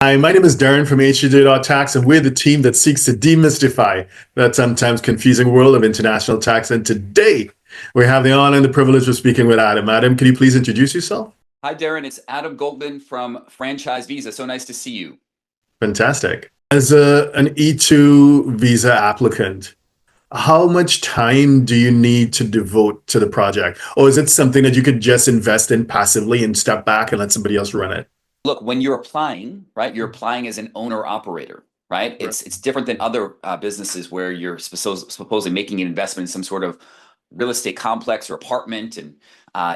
Hi, my name is Darren from HUJ.tax, and we're the team that seeks to demystify that sometimes confusing world of international tax. And today, we have the honor and the privilege of speaking with Adam. Adam, can you please introduce yourself? Hi, Darren. It's Adam Goldman from Franchise Visa. So nice to see you. Fantastic. As an E2 visa applicant, how much time do you need to devote to the project? Or is it something that you could just invest in passively and step back and let somebody else run it? Look, when you're applying, right, you're applying as an owner operator, right? Right. It's different than other businesses where you're supposedly making an investment in some sort of real estate complex or apartment, and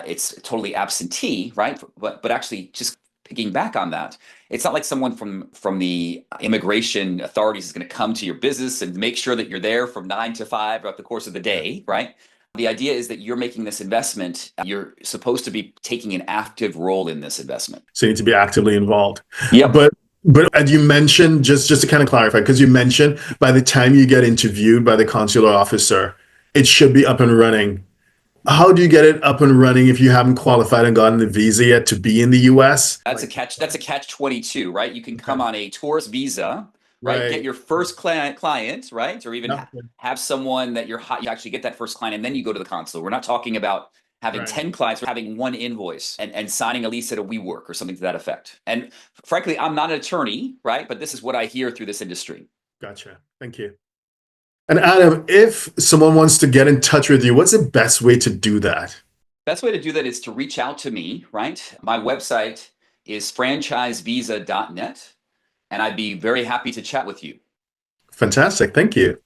it's totally absentee, right? But actually, just picking back on that, it's not like someone from the immigration authorities is going to come to your business and make sure that you're there from 9 to 5 throughout the course of the day, right? The idea is that you're making this investment. You're supposed to be taking an active role in this investment. So you need to be actively involved. Yep. But as you mentioned, just to kind of clarify, because you mentioned by the time you get interviewed by the consular officer, it should be up and running. How do you get it up and running if you haven't qualified and gotten the visa yet to be in the US? That's a catch 22, right? You can come Okay. on a tourist visa, right? Get Right. your first client, right? Or even No. have someone that you actually get that first client and then you go to the consulate. We're not talking about having Right. 10 clients, we're having one invoice and signing a lease at a WeWork or something to that effect. And frankly, I'm not an attorney, right? But this is what I hear through this industry. Gotcha. Thank you. And Adam, if someone wants to get in touch with you, what's the best way to do that? Best way to do that is to reach out to me, right? My website is franchisevisa.net, and I'd be very happy to chat with you. Fantastic. Thank you.